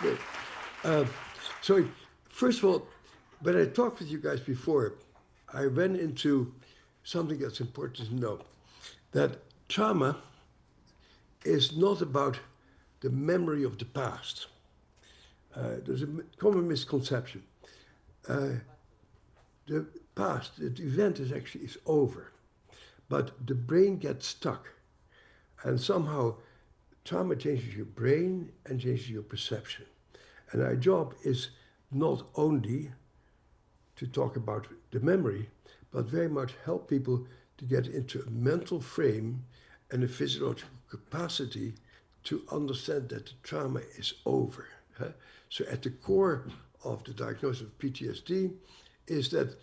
Good. So, first of all, when I talked with you guys before, I went into something that's important to know, that trauma is not about the memory of the past. There's a common misconception. The past, the event is over, but the brain gets stuck, and somehow trauma changes your brain and changes your perception. And our job is not only to talk about the memory, but very much help people to get into a mental frame and a physiological capacity to understand that the trauma is over. So at the core of the diagnosis of PTSD is that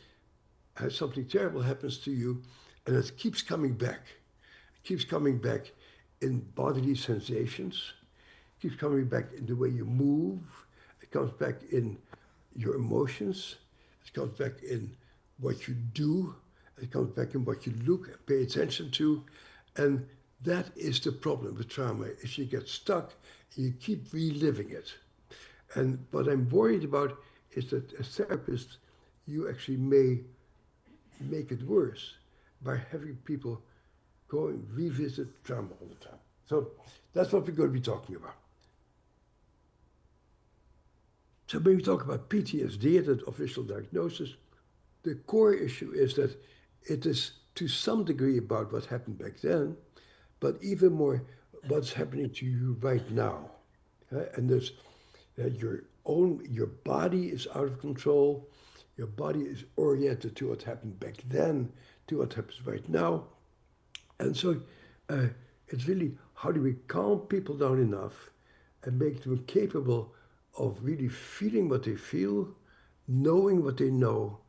something terrible happens to you and it keeps coming back. It keeps coming back in bodily sensations, it keeps coming back in the way you move, it comes back in your emotions, it comes back in what you do, it comes back in what you look and pay attention to. And that is the problem with trauma, is you get stuck and you keep reliving it. And what I'm worried about is that as therapists, you actually may make it worse by having people go and revisit trauma all the time. So that's what we're going to be talking about. So when we talk about PTSD, that official diagnosis, the core issue is that it is to some degree about what happened back then, but even more what's happening to you right now. And there's your body is out of control, your body is oriented to what happened back then, to what happens right now. And so it's really, how do we calm people down enough and make them capable of really feeling what they feel, knowing what they know,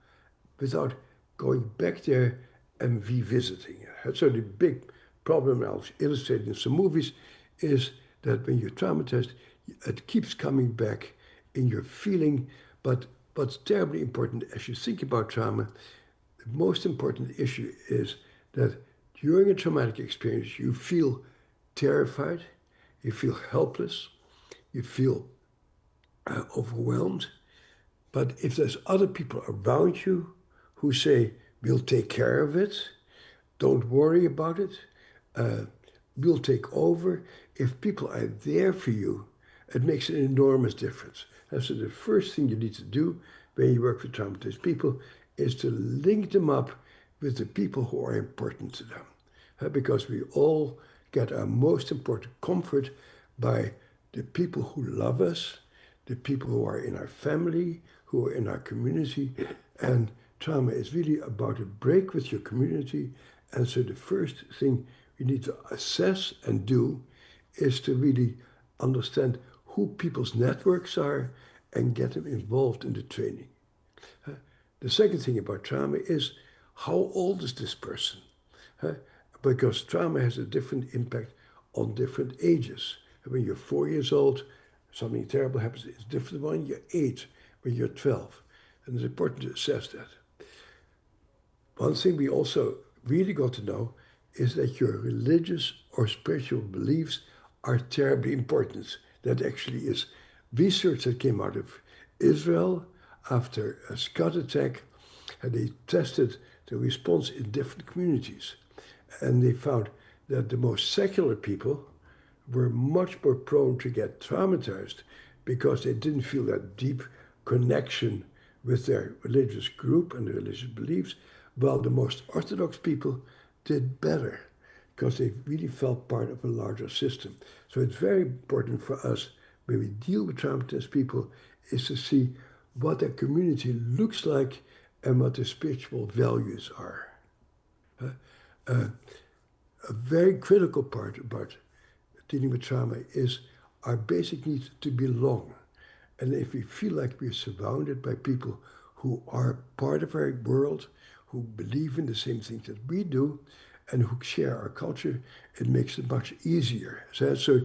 without going back there and revisiting it. So the big problem, I'll illustrate in some movies, is that when you're traumatized, it keeps coming back in your feeling. But what's terribly important as you think about trauma, the most important issue is that during a traumatic experience, you feel terrified, you feel helpless, you feel overwhelmed. But if there's other people around you who say, we'll take care of it, don't worry about it, we'll take over. If people are there for you, it makes an enormous difference. And so the first thing you need to do when you work with traumatized people is to link them up with the people who are important to them. Because we all get our most important comfort by the people who love us, the people who are in our family, who are in our community. And trauma is really about a break with your community. And so the first thing you need to assess and do is to really understand who people's networks are and get them involved in the training. The second thing about trauma is, how old is this person? Because trauma has a different impact on different ages. When you're 4 years old, something terrible happens, it's different when you're 8, when you're 12. And it's important to assess that. One thing we also really got to know is that your religious or spiritual beliefs are terribly important. That actually is research that came out of Israel after a Scud attack, and they tested the response in different communities. And they found that the most secular people were much more prone to get traumatized because they didn't feel that deep connection with their religious group and their religious beliefs, while the most orthodox people did better because they really felt part of a larger system. So it's very important for us when we deal with traumatized people is to see what their community looks like and what their spiritual values are. A very critical part about dealing with trauma is our basic need to belong. And if we feel like we're surrounded by people who are part of our world, who believe in the same things that we do, and who share our culture, it makes it much easier. So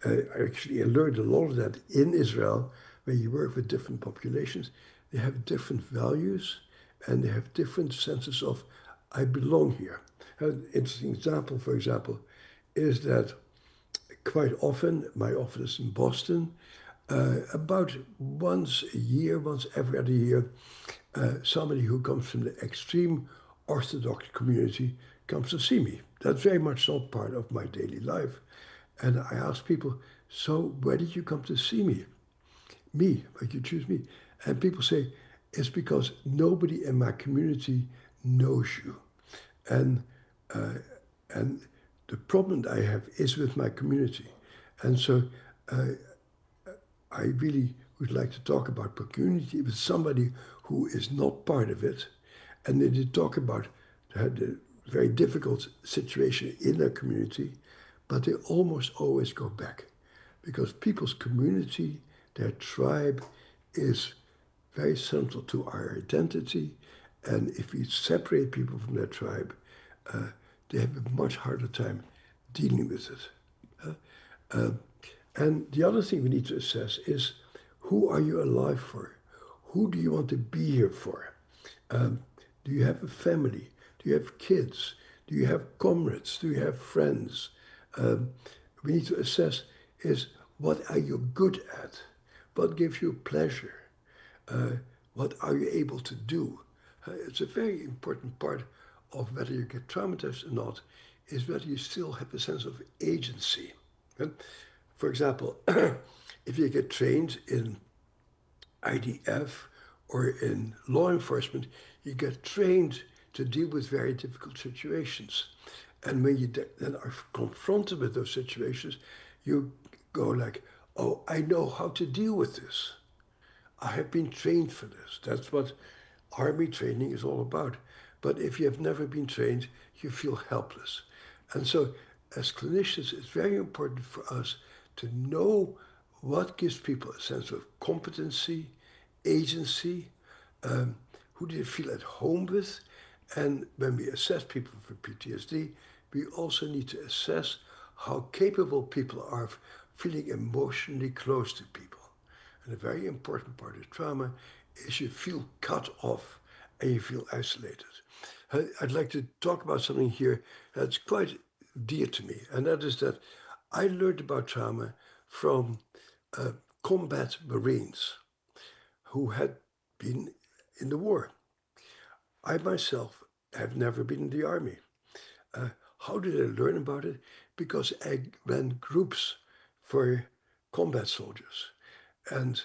actually I learned a lot of that in Israel, where you work with different populations. They have different values, and they have different senses of, I belong here. An interesting example, for example, is that quite often, my office in Boston, About once a year, once every other year, somebody who comes from the extreme Orthodox community comes to see me. That's very much not part of my daily life. And I ask people, so why did you come to see me? Me, why did you choose me? And people say, it's because nobody in my community knows you. And and the problem that I have is with my community. And so I really would like to talk about community with somebody who is not part of it. And then to talk about the very difficult situation in their community, but they almost always go back because people's community, their tribe, is very central to our identity. And if we separate people from their tribe, they have a much harder time dealing with it. And the other thing we need to assess is, who are you alive for? Who do you want to be here for? Do you have a family? Do you have kids? Do you have comrades? Do you have friends? We need to assess is, what are you good at? What gives you pleasure? What are you able to do? It's a very important part of whether you get traumatized or not, is whether you still have a sense of agency. For example, if you get trained in IDF or in law enforcement, you get trained to deal with very difficult situations. And when you then are confronted with those situations, you go like, oh, I know how to deal with this. I have been trained for this. That's what army training is all about. But if you have never been trained, you feel helpless. And so as clinicians, it's very important for us to know what gives people a sense of competency, agency, who do they feel at home with. And when we assess people for PTSD, we also need to assess how capable people are of feeling emotionally close to people. And a very important part of trauma is you feel cut off and you feel isolated. I'd like to talk about something here that's quite dear to me, and that is that I learned about trauma from combat Marines who had been in the war. I myself have never been in the army. How did I learn about it? Because I ran groups for combat soldiers. And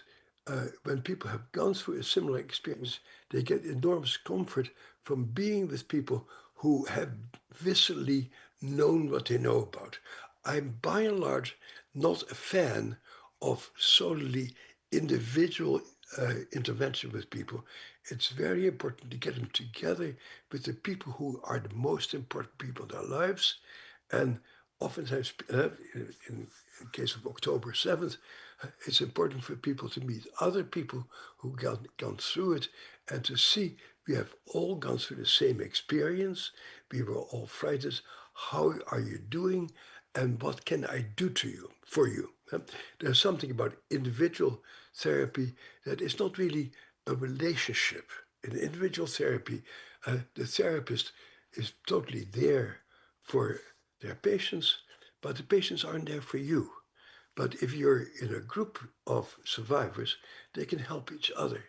when people have gone through a similar experience, they get enormous comfort from being with people who have viscerally known what they know about. I'm by and large not a fan of solely individual intervention with people. It's very important to get them together with the people who are the most important people in their lives. And oftentimes, in the case of October 7th, it's important for people to meet other people who gone through it and to see we have all gone through the same experience. We were all frightened. How are you doing? And what can I do to you, for you? There's something about individual therapy that is not really a relationship. In individual therapy, the therapist is totally there for their patients, but the patients aren't there for you. But if you're in a group of survivors, they can help each other.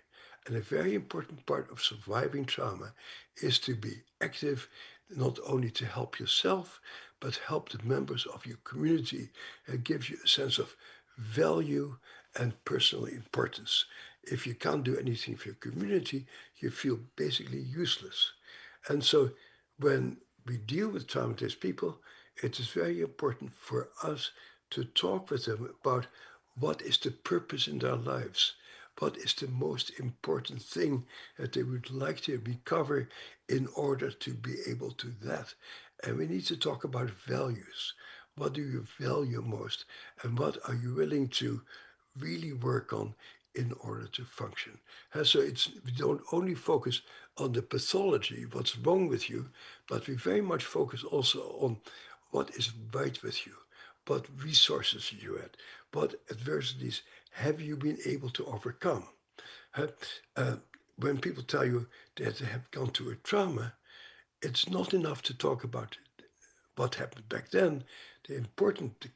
And a very important part of surviving trauma is to be active, not only to help yourself, but help the members of your community. It gives you a sense of value and personal importance. If you can't do anything for your community, you feel basically useless. And so when we deal with traumatized people, it is very important for us to talk with them about what is the purpose in their lives. What is the most important thing that they would like to recover in order to be able to that? And we need to talk about values. What do you value most? And what are you willing to really work on in order to function? So we don't only focus on the pathology, what's wrong with you, but we very much focus also on what is right with you. What resources you had? What adversities have you been able to overcome? When people tell you that they have gone through a trauma, it's not enough to talk about what happened back then. The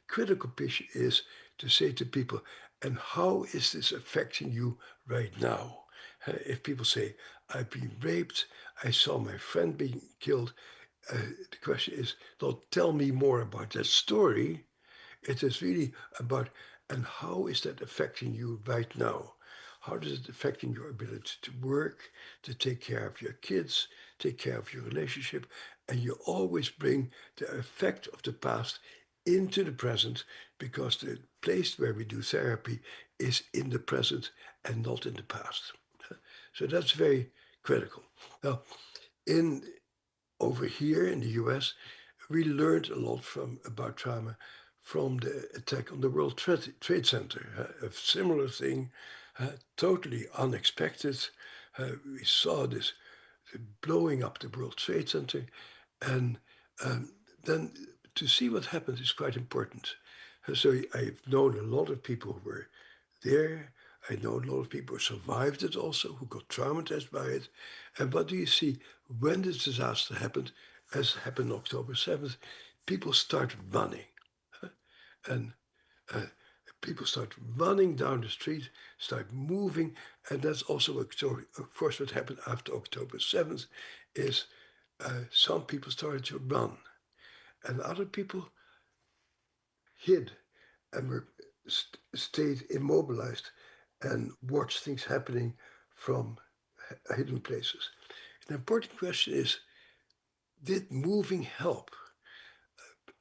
critical piece is to say to people, and how is this affecting you right now? If people say, I've been raped, I saw my friend being killed, the question is, don't tell me more about that story. It is really about, and how is that affecting you right now? How does it affecting your ability to work, to take care of your kids, take care of your relationship? And you always bring the effect of the past into the present, because the place where we do therapy is in the present and not in the past. So that's very critical. Now, over here in the US, we learned a lot about trauma from the attack on the World Trade Center. A similar thing, totally unexpected. We saw this blowing up the World Trade Center, and then to see what happened is quite important. So I've known a lot of people who were there. I know a lot of people who survived it also, who got traumatized by it. And what do you see when this disaster happened, as happened October 7th? People start running. And uh, people start running down the street, start moving. And that's also, of course, what happened after October 7th is some people started to run. And other people hid and were stayed immobilized and watched things happening from hidden places. An important question is, did moving help?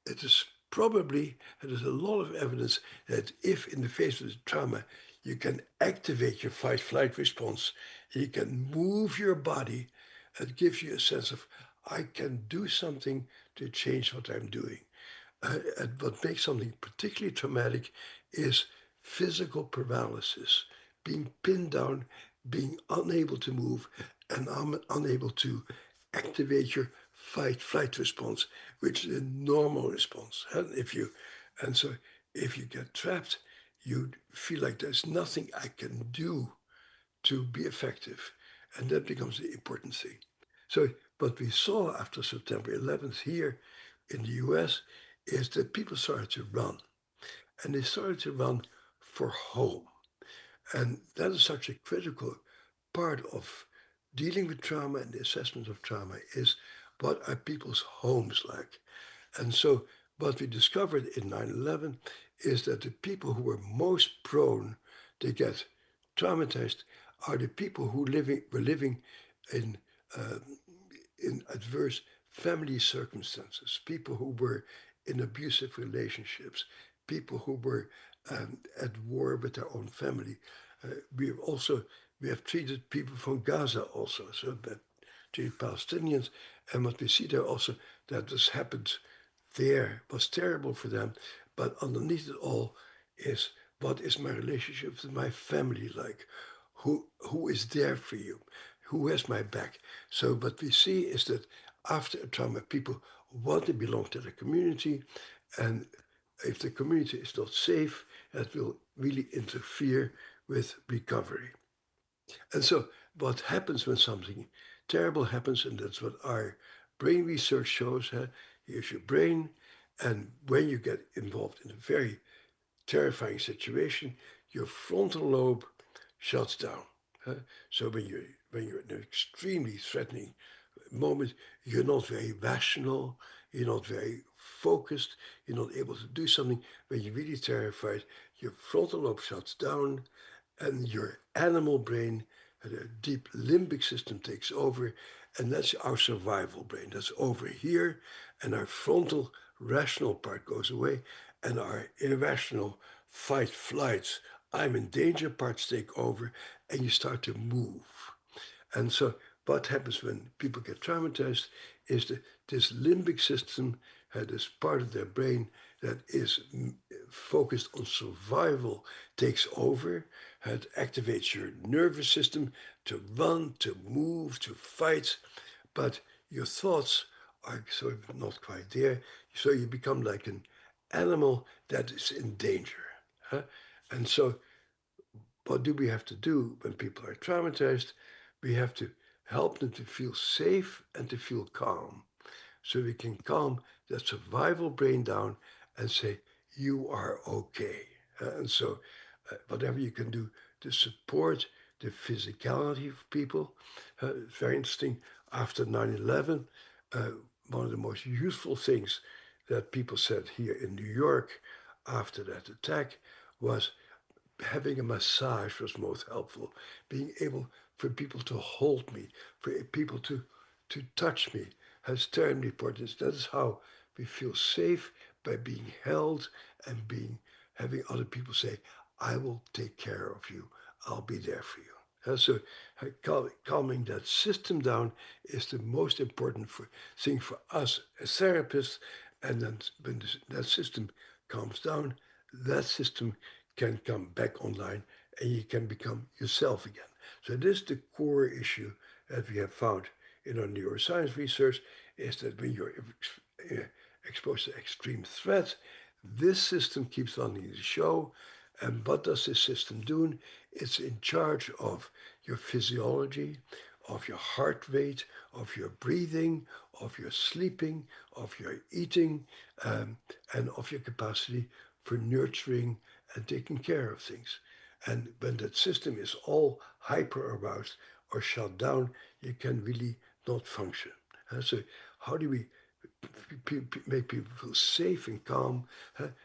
It is probably, there's a lot of evidence that if in the face of trauma, you can activate your fight-flight response, you can move your body, it gives you a sense of, I can do something to change what I'm doing. And what makes something particularly traumatic is physical paralysis, being pinned down, being unable to move, and unable to activate your fight-flight response, which is a normal response. And so if you get trapped, you feel like there's nothing I can do to be effective. And that becomes the important thing. So what we saw after September 11th here in the US is that people started to run. And they started to run for home. And that is such a critical part of dealing with trauma and the assessment of trauma is, what are people's homes like? And so what we discovered in 9/11 is that the people who were most prone to get traumatized are the people who were living in uh, in adverse family circumstances, people who were in abusive relationships, people who were at war with their own family. We have treated people from Gaza also, so that treated Palestinians, and what we see there also, that this happened there was terrible for them, but underneath it all is, what is my relationship with my family like? Who is there for you? Who has my back? So what we see is that after a trauma, people want to belong to the community, and if the community is not safe, that will really interfere with recovery. And so what happens when something terrible happens, and that's what our brain research shows, here's your brain, and when you get involved in a very terrifying situation, your frontal lobe shuts down. So when you're in an extremely threatening moment, you're not very rational, you're not very focused, you're not able to do something. When you're really terrified, your frontal lobe shuts down, and your animal brain, the deep limbic system, takes over, and that's our survival brain. That's over here, and our frontal rational part goes away, and our irrational fight, flight, I'm in danger parts take over, and you start to move. And so what happens when people get traumatized is that this limbic system, this part of their brain that is focused on survival, takes over. It activates your nervous system to run, to move, to fight. But your thoughts are sort of not quite there. So you become like an animal that is in danger. And so what do we have to do when people are traumatized? We have to help them to feel safe and to feel calm. So we can calm that survival brain down and say, you are okay. And so whatever you can do to support the physicality of people. It's very interesting. After 9/11, one of the most useful things that people said here in New York after that attack was having a massage was most helpful. Being able for people to hold me, for people to touch me has terribly importance. That is how we feel safe, by being held and having other people say, I will take care of you. I'll be there for you. So calming that system down is the most important thing for us as therapists. And then when that system calms down, that system can come back online and you can become yourself again. So this is the core issue that we have found in our neuroscience research, is that when you're exposed to extreme threats, this system keeps running the show. And what does this system do? It's in charge of your physiology, of your heart rate, of your breathing, of your sleeping, of your eating, and of your capacity for nurturing and taking care of things. And when that system is all hyper-aroused or shut down, you can really not function. So how do we make people feel safe and calm?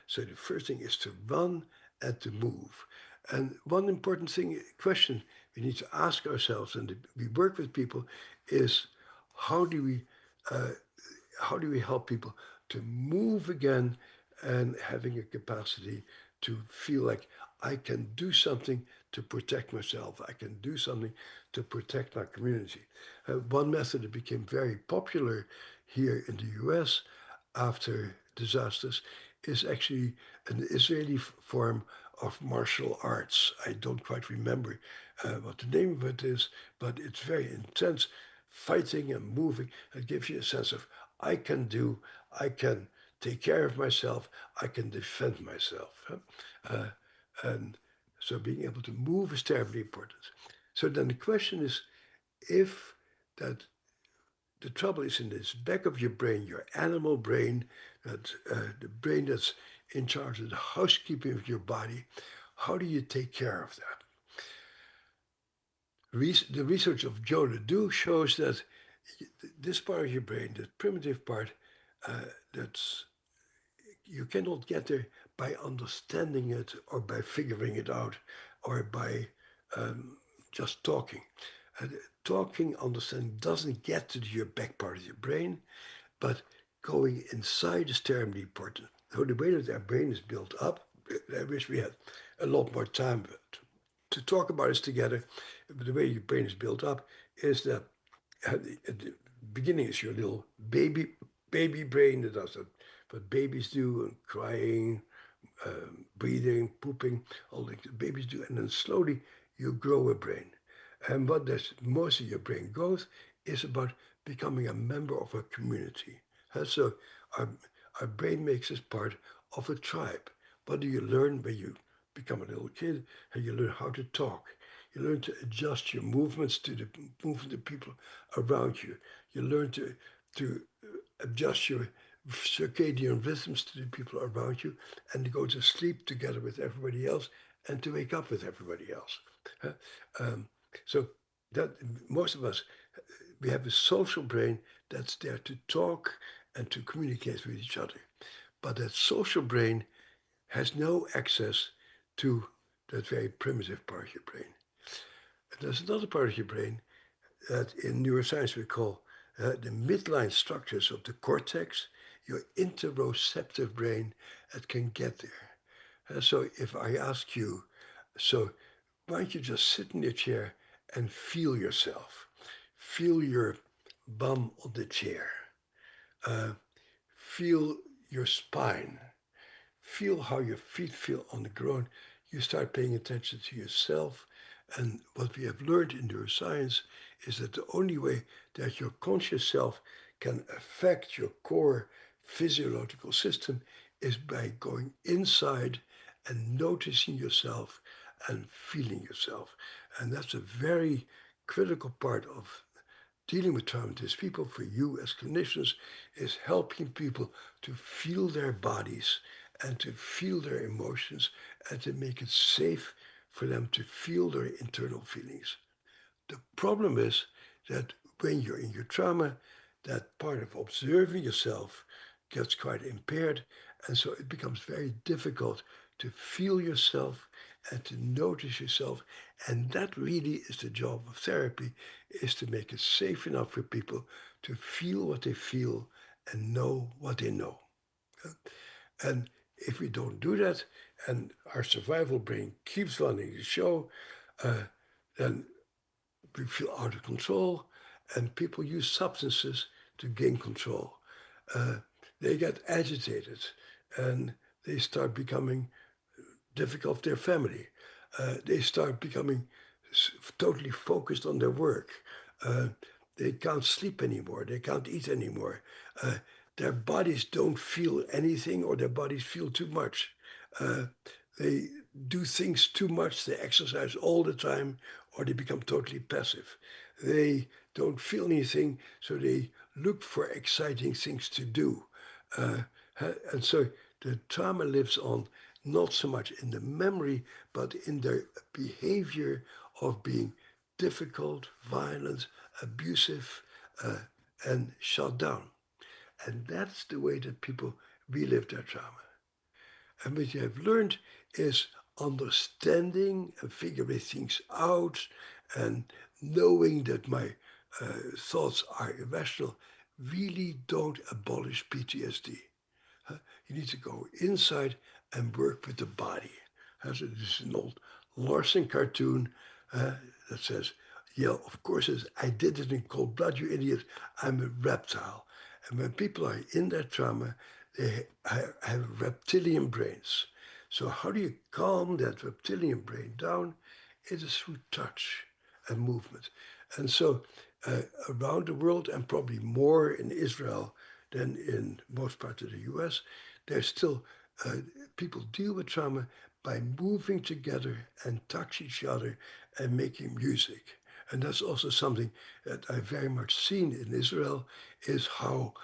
So the first thing is to run and to move. And one important question we need to ask ourselves, and we work with people, is how do we help people to move again and having a capacity to feel like I can do something to protect myself. I can do something to protect my community. One method that became very popular here in the US after disasters is actually an Israeli form of martial arts. I don't quite remember what the name of it is, but it's very intense, fighting and moving. It gives you a sense of I can take care of myself, I can defend myself. And so being able to move is terribly important. So then the question is, if that the trouble is in this back of your brain, your animal brain, that the brain that's in charge of the housekeeping of your body, how do you take care of that? The research of Joe Ledoux shows that this part of your brain, the primitive part, that's you cannot get there by understanding it or by figuring it out or by just talking. Talking, understanding doesn't get to your back part of your brain, but going inside is terribly important. So the way that our brain is built up, I wish we had a lot more time to talk about this together. But the way your brain is built up is that at the beginning is your little baby brain that does what babies do, and crying, breathing, pooping, all the babies do. And then slowly you grow a brain. And what most of your brain growth is about becoming a member of a community. So our brain makes us part of a tribe. What do you learn when you become a little kid? And you learn how to talk. You learn to adjust your movements to the movement of people around you. You learn to adjust your circadian rhythms to the people around you, and to go to sleep together with everybody else and to wake up with everybody else. So that most of us, we have a social brain that's there to talk and to communicate with each other. But that social brain has no access to that very primitive part of your brain. And there's another part of your brain that in neuroscience we call the midline structures of the cortex, your interoceptive brain, that can get there. So if I ask you, so why don't you just sit in your chair and feel yourself? Feel your bum on the chair. Feel your spine. Feel how your feet feel on the ground. You start paying attention to yourself. And what we have learned in neuroscience is that the only way that your conscious self can affect your core physiological system is by going inside and noticing yourself and feeling yourself. And that's a very critical part of dealing with traumatized people for you as clinicians, is helping people to feel their bodies and to feel their emotions and to make it safe for them to feel their internal feelings. The problem is that when you're in your trauma, that part of observing yourself gets quite impaired, and so it becomes very difficult to feel yourself and to notice yourself. And that really is the job of therapy, is to make it safe enough for people to feel what they feel and know what they know. And if we don't do that, and our survival brain keeps running the show, then we feel out of control, and people use substances to gain control. They get agitated, and they start becoming difficult with their family. They start becoming totally focused on their work. They can't sleep anymore. They can't eat anymore. Their bodies don't feel anything, or their bodies feel too much. They do things too much. They exercise all the time, or they become totally passive. They don't feel anything, so they look for exciting things to do. And so the trauma lives on not so much in the memory, but in their behavior of being difficult, violent, abusive, and shut down. And that's the way that people relive their trauma. And what you have learned is understanding and figuring things out and knowing that my thoughts are irrational really don't abolish PTSD. You need to go inside and work with the body. So this is an old Larson cartoon that says, yeah, of course, I did it in cold blood, you idiot. I'm a reptile. And when people are in that trauma, they have reptilian brains. So how do you calm that reptilian brain down? It is through touch and movement. And so around the world, and probably more in Israel than in most parts of the US, there's still people deal with trauma by moving together and touch each other and making music. And that's also something that I've very much seen in Israel, is how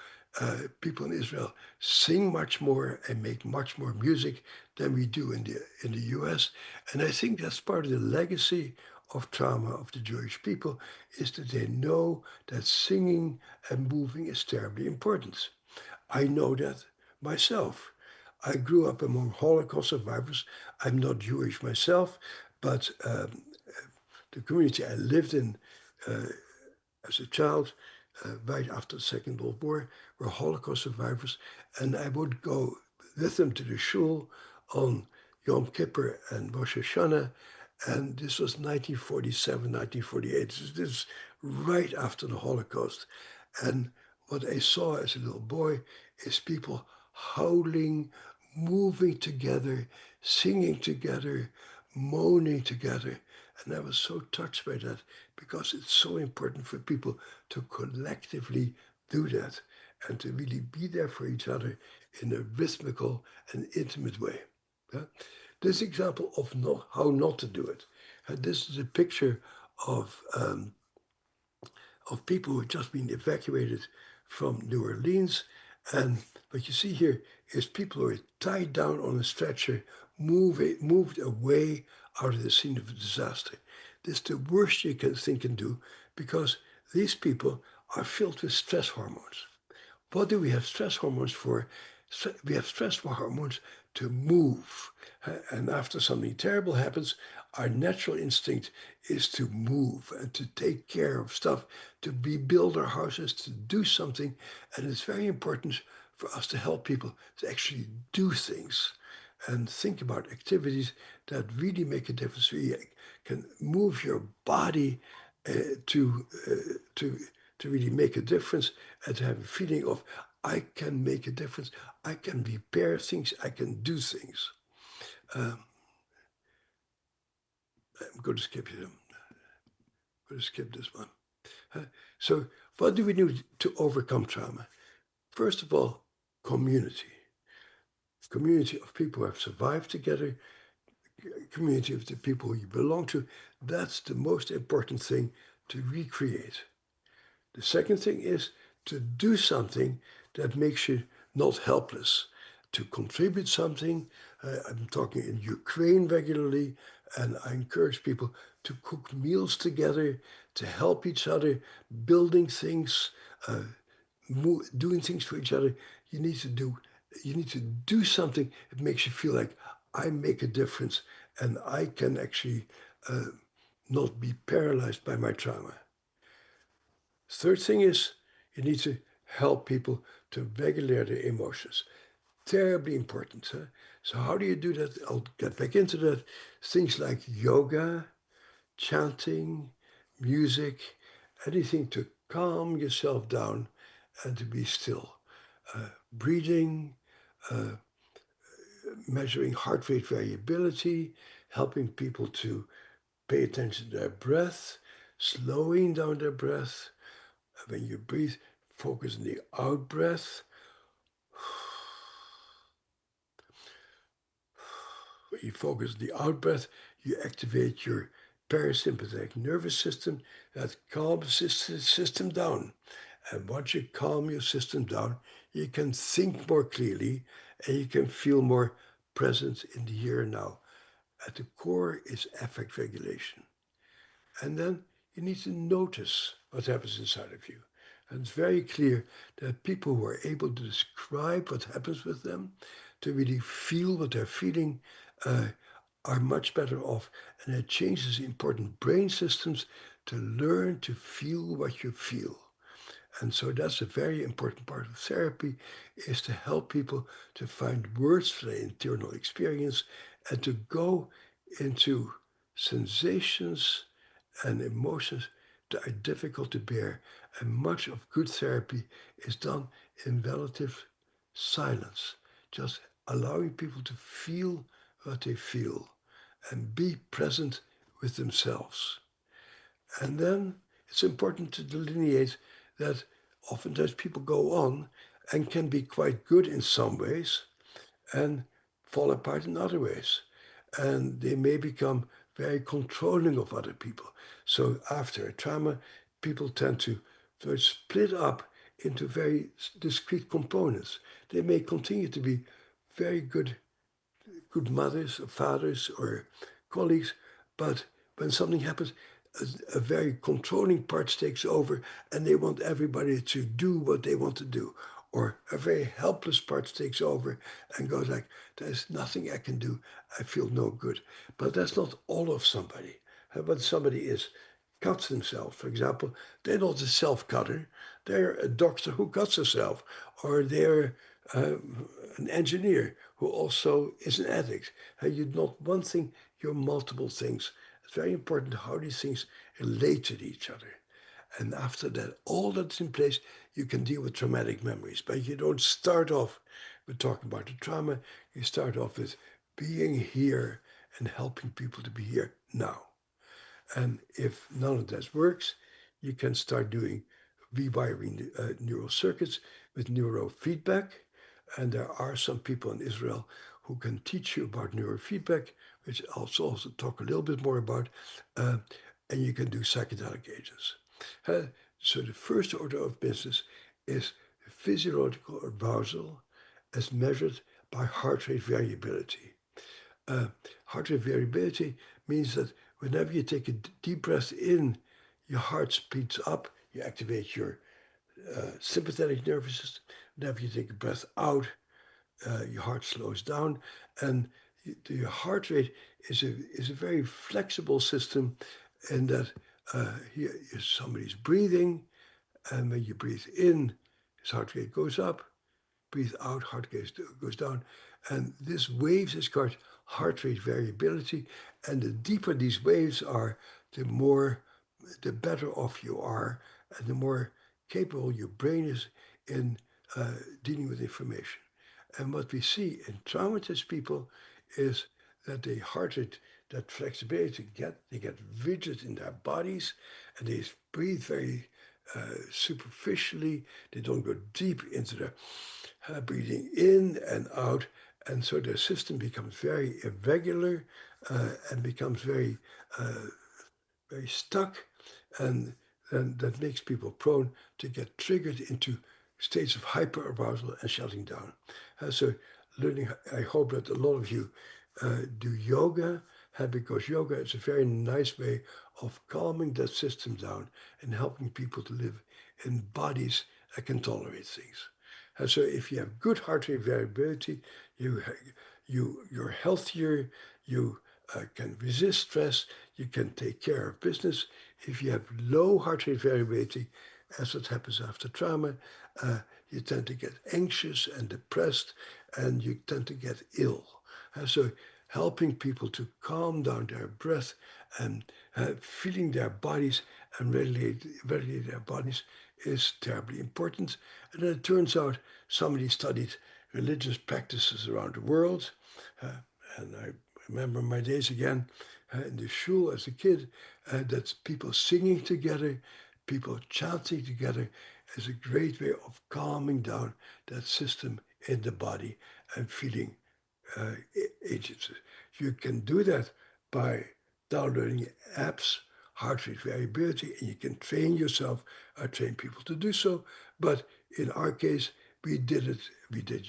people in Israel sing much more and make much more music than we do in the US. And I think that's part of the legacy of trauma of the Jewish people, is that they know that singing and moving is terribly important. I know that myself. I grew up among Holocaust survivors. I'm not Jewish myself, but the community I lived in as a child, right after the Second World War, were Holocaust survivors, and I would go with them to the shul on Yom Kippur and Rosh Hashanah, and this was 1947, 1948. This is right after the Holocaust. And what I saw as a little boy is people howling, moving together, singing together, moaning together. And I was so touched by that, because it's so important for people to collectively do that and to really be there for each other in a rhythmical and intimate way. This example of how not to do it. This is a picture of people who had just been evacuated from New Orleans. And what you see here is people who are tied down on a stretcher, moved away out of the scene of a disaster. This is the worst you can do, because these people are filled with stress hormones. What do we have stress hormones for? We have stress hormones to move. And after something terrible happens, our natural instinct is to move and to take care of stuff, to rebuild our houses, to do something. And it's very important for us to help people to actually do things and think about activities that really make a difference. You can move your body to really make a difference, and to have a feeling of, I can make a difference, I can repair things, I can do things. I'm going to skip here. I'm going to skip this one. So what do we do to overcome trauma? First of all, community. Community of people who have survived together, community of the people you belong to. That's the most important thing to recreate. The second thing is to do something that makes you not helpless. to contribute something. I'm talking in Ukraine regularly, and I encourage people to cook meals together, to help each other, building things, doing things for each other. You need to do something that makes you feel like I make a difference and I can actually not be paralyzed by my trauma. Third thing is you need to help people to regulate their emotions. Terribly important. Huh? So how do you do that? I'll get back into that. Things like yoga, chanting, music, anything to calm yourself down and to be still. Breathing, measuring heart rate variability, helping people to pay attention to their breath, slowing down their breath. When you breathe, focus on the out breath. When you focus on the out breath, you activate your parasympathetic nervous system that calms the system down. And once you calm your system down, you can think more clearly and you can feel more present in the here and now. At the core is affect regulation. And then you need to notice what happens inside of you. And it's very clear that people who are able to describe what happens with them, to really feel what they're feeling, are much better off. And it changes important brain systems to learn to feel what you feel. And so that's a very important part of therapy, is to help people to find words for their internal experience and to go into sensations and emotions that are difficult to bear. And much of good therapy is done in relative silence, just allowing people to feel what they feel and be present with themselves. And then it's important to delineate that oftentimes people go on and can be quite good in some ways and fall apart in other ways. And they may become very controlling of other people. So after a trauma, people tend to split up into very discrete components. They may continue to be very good mothers or fathers or colleagues, but when something happens, a very controlling part takes over and they want everybody to do what they want to do. Or a very helpless part takes over and goes like, there's nothing I can do. I feel no good. But that's not all of somebody. When somebody cuts themselves, for example, they're not a self-cutter. They're a doctor who cuts herself. Or they're an engineer who also is an addict. You're not one thing, you're multiple things. It's very important how these things relate to each other. And after that, all that's in place, you can deal with traumatic memories. But you don't start off with talking about the trauma. You start off with being here and helping people to be here now. And if none of that works, you can start doing rewiring neural circuits with neurofeedback. And there are some people in Israel who can teach you about neurofeedback, which I'll also talk a little bit more about. And you can do psychedelic agents. So the first order of business is physiological arousal as measured by heart rate variability. Heart rate variability means that whenever you take a deep breath in, your heart speeds up, you activate your sympathetic nervous system. Whenever you take a breath out, your heart slows down, and your heart rate is a very flexible system in that here somebody's breathing, and when you breathe in, his heart rate goes up, breathe out, heart rate goes down. And this waves is called heart rate variability. And the deeper these waves are, the better off you are, and the more capable your brain is in dealing with information. And what we see in traumatized people is that the heart rate, that flexibility, they get rigid in their bodies, and they breathe very superficially. They don't go deep into the breathing in and out, and so their system becomes very irregular and becomes very stuck, and that makes people prone to get triggered into states of hyperarousal and shutting down. So learning. I hope that a lot of you do yoga, because yoga is a very nice way of calming that system down and helping people to live in bodies that can tolerate things. And so if you have good heart rate variability, you're healthier, you can resist stress, you can take care of business. If you have low heart rate variability, as what happens after trauma, you tend to get anxious and depressed, and you tend to get ill. And so helping people to calm down their breath and feeling their bodies and regulate their bodies is terribly important. And then it turns out somebody studied religious practices around the world, and I remember my days again in the shul as a kid, that people singing together, people chanting together is a great way of calming down that system in the body and feeling agency. You can do that by downloading apps, heart rate variability, and you can train yourself or train people to do so. But in our case, we did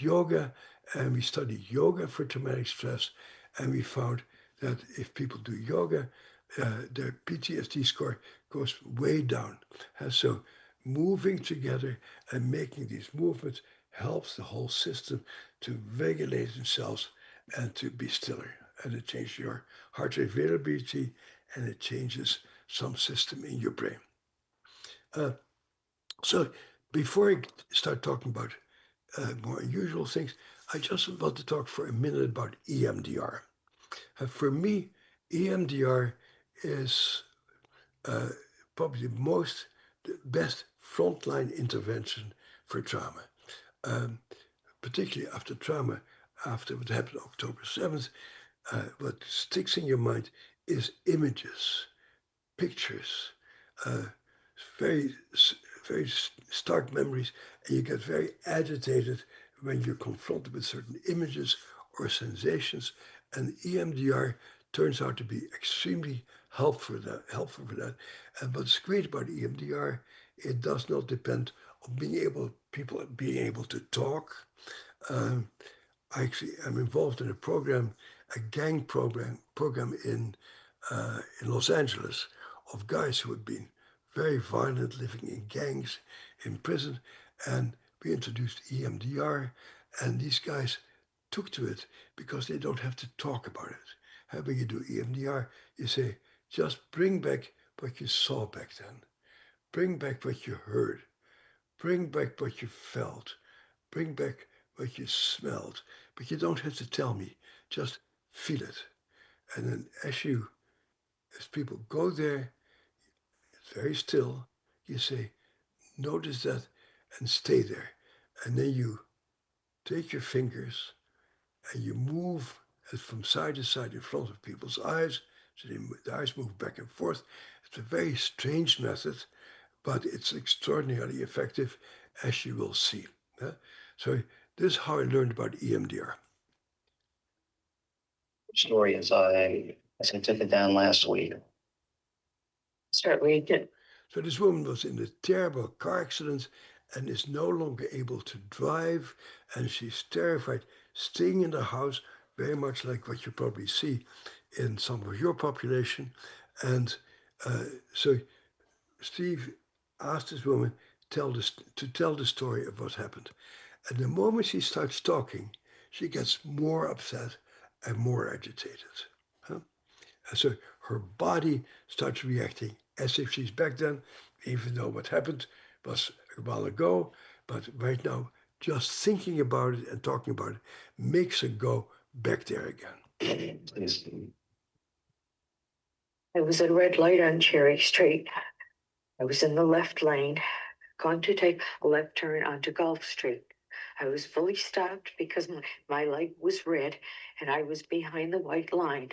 yoga, and we studied yoga for traumatic stress, and we found that if people do yoga, their PTSD score goes way down. And so moving together and making these movements helps the whole system to regulate themselves and to be stiller. And it changes your heart rate variability, and it changes some system in your brain. So before I start talking about more unusual things, I just want to talk for a minute about EMDR. For me, EMDR is probably the best frontline intervention for trauma. Particularly after trauma, after what happened October 7th, what sticks in your mind is images, pictures, very, very stark memories, and you get very agitated when you're confronted with certain images or sensations, and EMDR turns out to be extremely helpful for that. And what's great about EMDR, it does not depend on people being able to talk. I actually am involved in a gang program in Los Angeles, of guys who had been very violent, living in gangs, in prison, and we introduced EMDR, and these guys took to it because they don't have to talk about it. When you do EMDR, you say, just bring back what you saw back then. Bring back what you heard. Bring back what you felt. Bring back what you smelled. But you don't have to tell me. Just feel it. And then as people go there, it's very still, you say, notice that and stay there. And then you take your fingers and you move from side to side in front of people's eyes. So the eyes move back and forth. It's a very strange method, but it's extraordinarily effective, as you will see. So this is how I learned about EMDR. Story as I took it down last week. Start reading. So this woman was in a terrible car accident and is no longer able to drive, and she's terrified, staying in the house, very much like what you probably see in some of your population. And so Steve asked this woman to tell the story of what happened. And the moment she starts talking, she gets more upset and more agitated. And so her body starts reacting as if she's back then, even though what happened was a while ago. But right now, just thinking about it and talking about it makes her go back there again. Please. I was at a red light on Cherry Street. I was in the left lane, going to take a left turn onto Gulf Street. I was fully stopped because my light was red and I was behind the white line.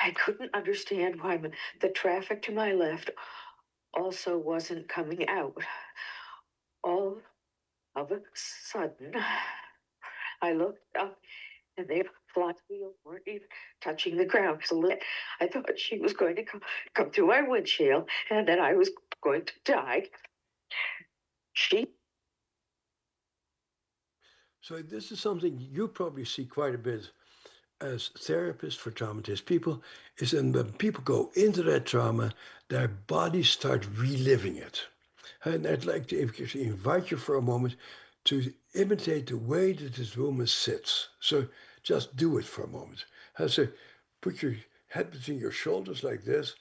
I couldn't understand why the traffic to my left also wasn't coming out. All of a sudden, I looked up and their flat wheels weren't even touching the ground. So I thought she was going to come through my windshield and that I was going to die. So this is something you probably see quite a bit as therapists for traumatized people, is that when people go into that trauma, their bodies start reliving it. And I'd like to invite you for a moment to imitate the way that this woman sits. So just do it for a moment. So put your head between your shoulders like this,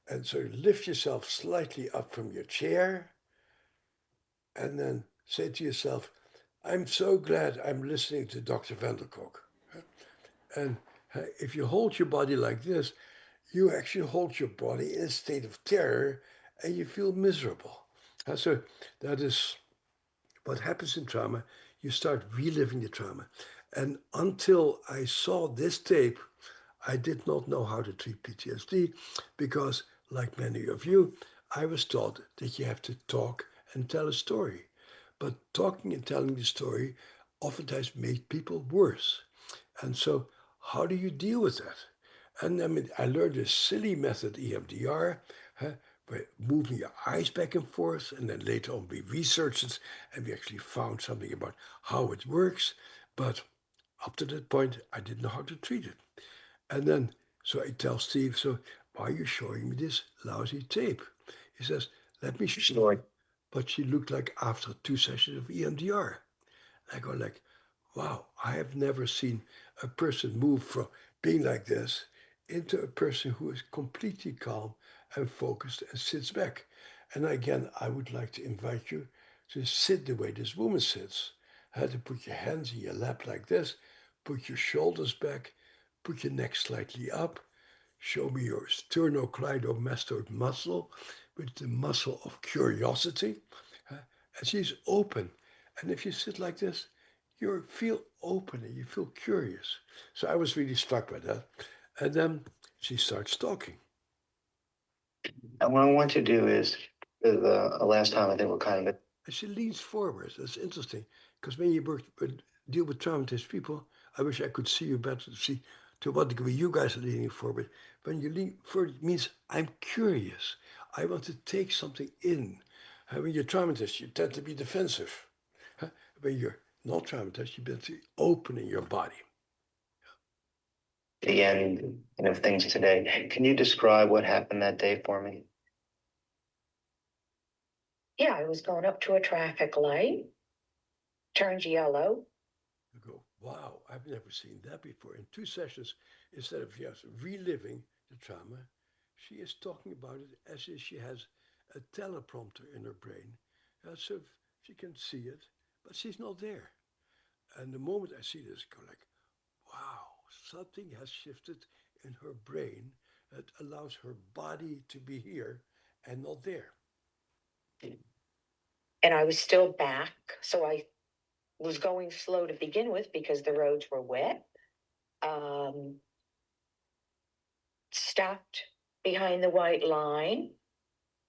and so lift yourself slightly up from your chair, and then say to yourself, I'm so glad I'm listening to Dr. Van Der Kolk. And if you hold your body like this, you actually hold your body in a state of terror and you feel miserable. So that is what happens in trauma. You start reliving the trauma. And until I saw this tape, I did not know how to treat PTSD because, like many of you, I was taught that you have to talk and tell a story. But talking and telling the story oftentimes make people worse. And so how do you deal with that? And I mean, I learned a silly method, EMDR, by moving your eyes back and forth. And then later on, we researched it and we actually found something about how it works. But up to that point, I didn't know how to treat it. And then, so I tell Steve, so why are you showing me this lousy tape? He says, let me show you. But she looked like after 2 sessions of EMDR. I go like, wow, I have never seen a person move from being like this into a person who is completely calm and focused and sits back. And again, I would like to invite you to sit the way this woman sits. To put your hands in your lap like this, put your shoulders back, put your neck slightly up, show me your sternocleidomastoid muscle, which is the muscle of curiosity. And she's open. And if you sit like this, you feel open and you feel curious. So I was really struck by that. And then she starts talking. And what I want to do is, the last time I think we're kind of. And she leans forward. That's interesting. Because when you deal with traumatized people, I wish I could see you better to see to what degree you guys are leaning forward. When you lean forward, it means I'm curious. I want to take something in. When you're traumatized, you tend to be defensive. When you're not traumatized, you tend to open in your body. The end of things today. Can you describe what happened that day for me? Yeah, I was going up to a traffic light, turned yellow. You go, wow, I've never seen that before. In 2 sessions, instead of just reliving the trauma, she is talking about it as if she has a teleprompter in her brain. So she can see it, but she's not there. And the moment I see this, I go like, wow, something has shifted in her brain that allows her body to be here and not there. And I was still back, so I was going slow to begin with because the roads were wet. Stopped behind the white line.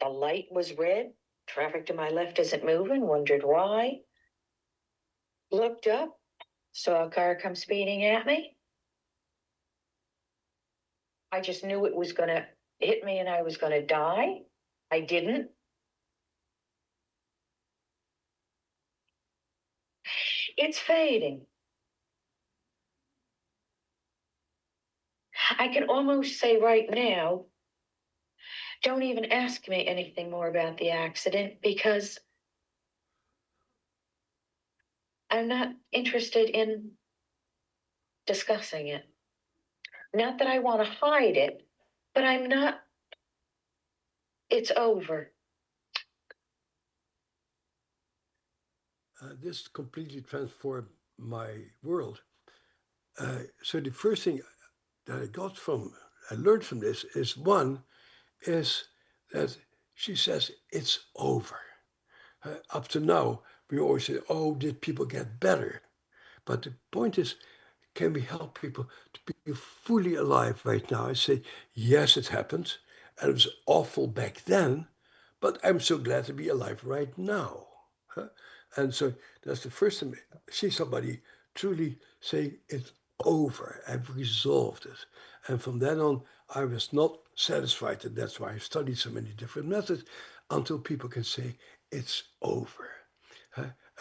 The light was red. Traffic to my left isn't moving. Wondered why. Looked up, saw a car come speeding at me. I just knew it was going to hit me and I was going to die. I didn't. It's fading. I can almost say right now, don't even ask me anything more about the accident because I'm not interested in discussing it. Not that I want to hide it, but I'm not. It's over. This completely transformed my world. So the first thing that I learned from this is that she says it's over. Up to now, we always say, oh, did people get better? But the point is, can we help people to be fully alive right now? I say, yes, it happened. And it was awful back then, but I'm so glad to be alive right now. And so that's the first time I see somebody truly say, it's over. I've resolved it. And from then on, I was not satisfied. And that's why I studied so many different methods until people can say, it's over.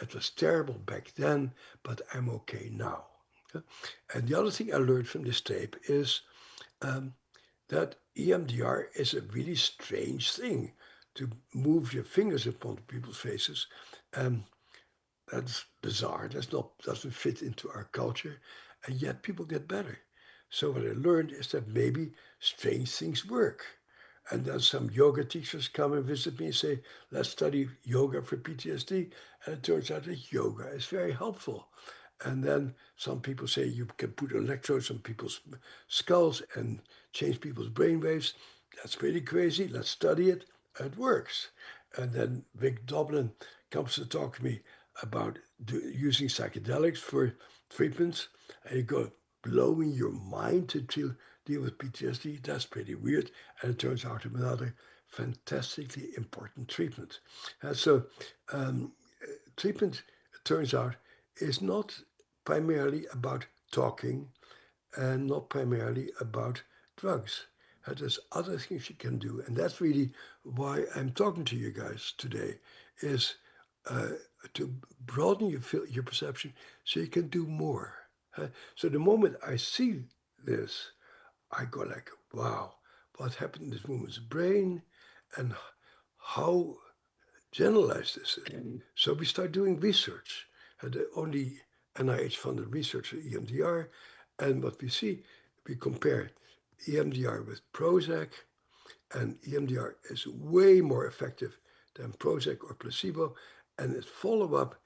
It was terrible back then, but I'm okay now. And the other thing I learned from this tape is that EMDR is a really strange thing, to move your fingers upon people's faces. That's bizarre. Doesn't fit into our culture, and yet people get better. So what I learned is that maybe strange things work. And then some yoga teachers come and visit me and say, let's study yoga for PTSD. And it turns out that yoga is very helpful. And then some people say you can put electrodes on people's skulls and change people's brain waves. That's pretty crazy. Let's study it. It works. And then Vic Doblin comes to talk to me about using psychedelics for treatments. And you go, blowing your mind to deal with PTSD. That's pretty weird. And it turns out to be another fantastically important treatment. And so treatment, it turns out, is not primarily about talking and not primarily about drugs. There's other things you can do. And that's really why I'm talking to you guys today, is to broaden your perception so you can do more. So the moment I see this, I go like, wow, what happened in this woman's brain and how generalized this is. So we start doing research. The only NIH-funded research on EMDR. And what we see, we compare EMDR with Prozac, and EMDR is way more effective than Prozac or placebo. And its follow-up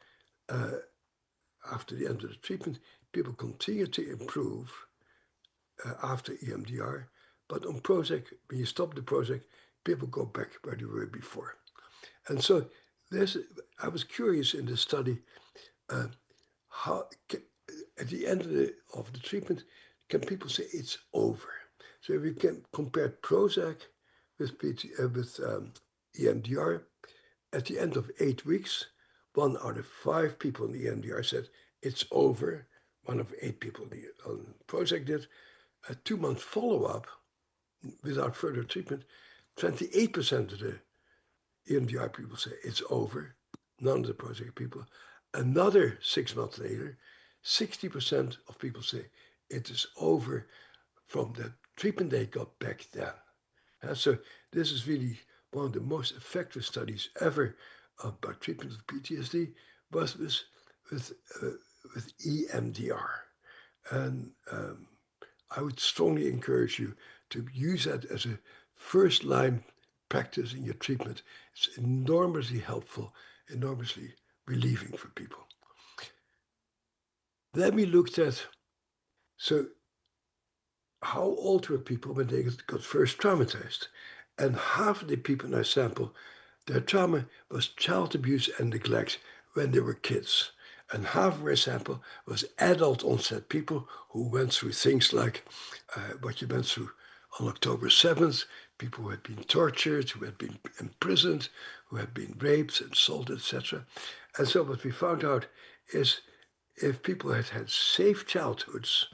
after the end of the treatment, people continue to improve after EMDR. But on Prozac, when you stop the Prozac, people go back where they were before. And so I was curious in this study, how at the end of the treatment, can people say it's over? So if we can compare Prozac with EMDR, at the end of 8 weeks, 1 out of 5 people in the EMDR said it's over. 1 of 8 people on Prozac did. A 2-month follow-up without further treatment, 28% of the EMDR people say it's over. None of the Prozac people. Another 6 months later, 60% of people say it is over from the treatment they got back then. So this is really one of the most effective studies ever about treatment of PTSD, was with EMDR. And I would strongly encourage you to use that as a first-line practice in your treatment. It's enormously helpful, enormously relieving for people. Then we looked at, so how old were people when they got first traumatized? And half of the people in our sample, their trauma was child abuse and neglect when they were kids. And half of our sample was adult onset people who went through things like what you went through on October 7th, people who had been tortured, who had been imprisoned, who had been raped, assaulted, etc. And so what we found out is if people had had safe childhoods,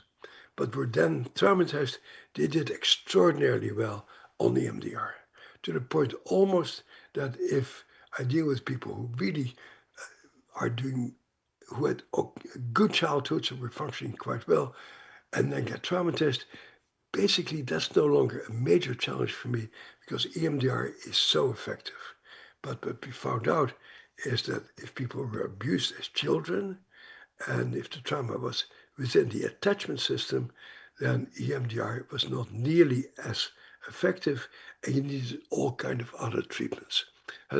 but were then traumatized, they did extraordinarily well on EMDR, to the point almost that if I deal with people who really who had good childhoods and were functioning quite well, and then get traumatized, basically that's no longer a major challenge for me because EMDR is so effective. But what we found out is that if people were abused as children, and if the trauma was within the attachment system, then EMDR was not nearly as effective, and you needed all kind of other treatments.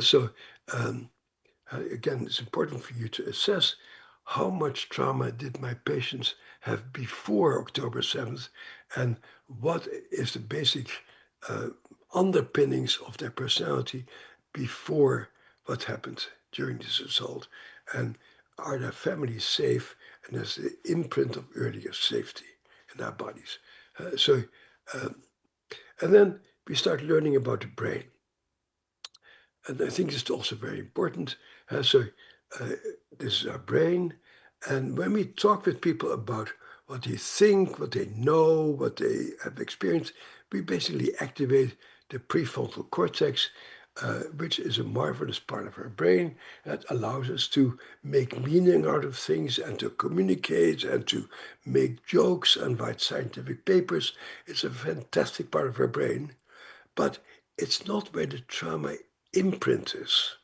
So again, it's important for you to assess how much trauma did my patients have before October 7th, and what is the basic underpinnings of their personality before what happened during this assault, and are their families safe, and there's the imprint of earlier safety in our bodies. And then we start learning about the brain. And I think it's also very important. This is our brain. And when we talk with people about what they think, what they know, what they have experienced, we basically activate the prefrontal cortex, which is a marvelous part of our brain that allows us to make meaning out of things and to communicate and to make jokes and write scientific papers. It's a fantastic part of our brain, but it's not where the trauma imprint is.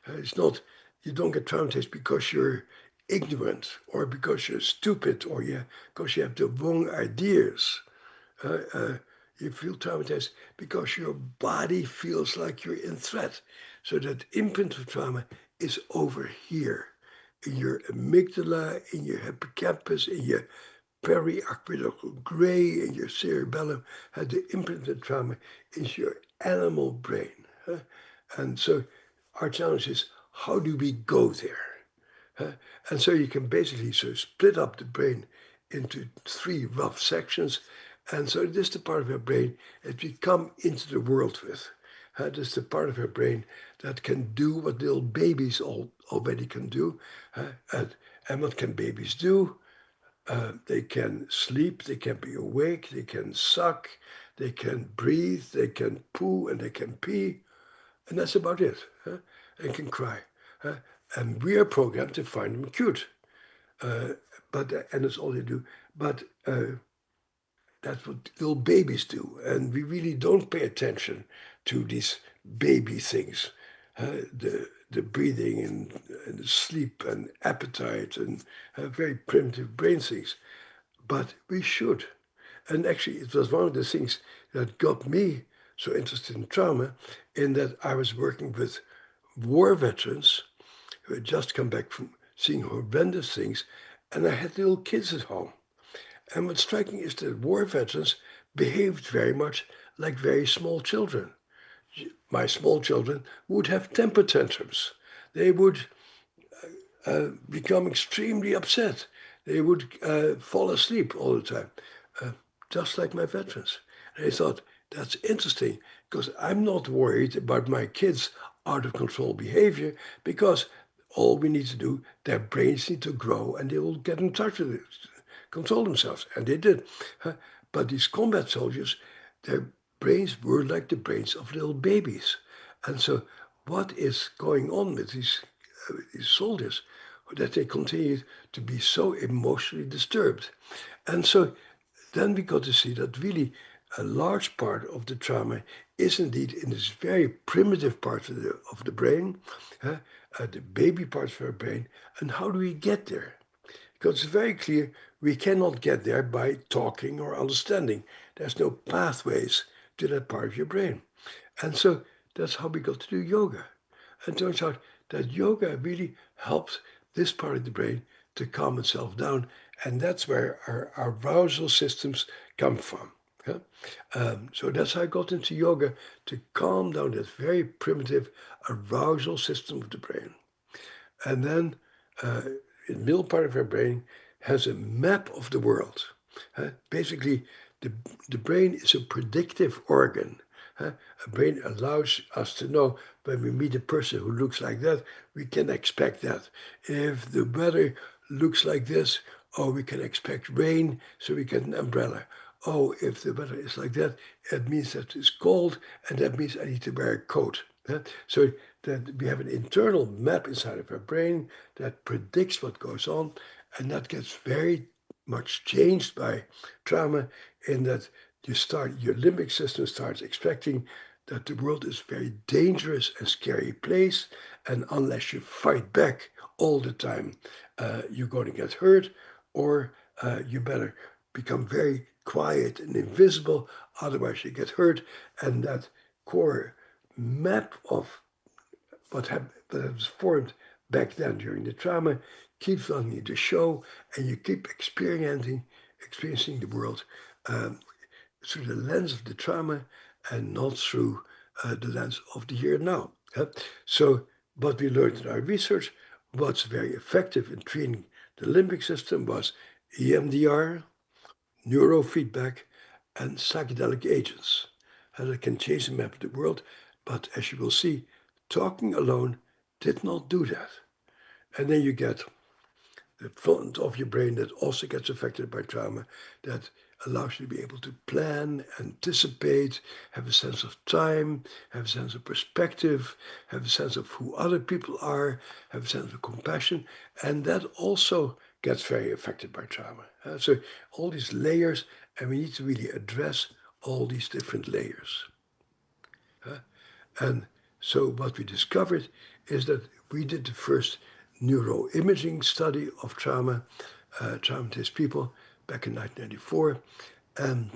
It's not, you don't get traumatized because you're ignorant or because you're stupid or because you have the wrong ideas. You feel traumatized because your body feels like you're in threat. So that imprint of trauma is over here, in your amygdala, in your hippocampus, in your periaqueductal gray, in your cerebellum. The imprint of trauma is your animal brain. And so our challenge is, how do we go there? And so you can basically split up the brain into 3 rough sections. And so this is the part of our brain that we come into the world with. This is the part of our brain that can do what little babies already can do. And what can babies do? They can sleep, they can be awake, they can suck, they can breathe, they can poo, and they can pee. And that's about it. They can cry. And we are programmed to find them cute. And that's all they do. But that's what little babies do. And we really don't pay attention to these baby things. The breathing and the sleep and appetite and very primitive brain things. But we should. And actually, it was one of the things that got me so interested in trauma, in that I was working with war veterans who had just come back from seeing horrendous things, and I had little kids at home. And what's striking is that war veterans behaved very much like very small children. My small children would have temper tantrums. They would become extremely upset. They would fall asleep all the time, just like my veterans. And I thought, that's interesting, because I'm not worried about my kids' out of control behavior, because all we need to do, their brains need to grow and they will get in touch with it, control themselves. And they did. But these combat soldiers, their brains were like the brains of little babies. And so what is going on with these soldiers, that they continue to be so emotionally disturbed? And so then we got to see that really a large part of the trauma is indeed in this very primitive part of the brain, the baby parts of our brain. And how do we get there? Because it's very clear we cannot get there by talking or understanding. There's no pathways to that part of your brain. And so that's how we got to do yoga. And it turns out that yoga really helps this part of the brain to calm itself down. And that's where our arousal systems come from. So that's how I got into yoga, to calm down that very primitive arousal system of the brain. And then the middle part of our brain has a map of the world. Basically, the brain is a predictive organ. A brain allows us to know, when we meet a person who looks like that, we can expect that. If the weather looks like this, we can expect rain, so we get an umbrella. If the weather is like that, it means that it's cold, and that means I need to wear a coat. So that we have an internal map inside of our brain that predicts what goes on, and that gets very much changed by trauma, in that your limbic system starts expecting that the world is a very dangerous and scary place, and unless you fight back all the time, you're going to get hurt, or you better become very quiet and invisible, otherwise you get hurt. And that core map of what was formed back then during the trauma keeps running the show, and you keep experiencing the world through the lens of the trauma and not through the lens of the here and now. So what we learned in our research, what's very effective in treating the limbic system, was EMDR, neurofeedback, and psychedelic agents. And it can change the map of the world, but as you will see, talking alone did not do that. And then you get the front of your brain that also gets affected by trauma, that allows you to be able to plan, anticipate, have a sense of time, have a sense of perspective, have a sense of who other people are, have a sense of compassion, and that also gets very affected by trauma. So all these layers, and we need to really address all these different layers. And so what we discovered is that we did the first neuroimaging study of trauma, traumatized people, back in 1994. And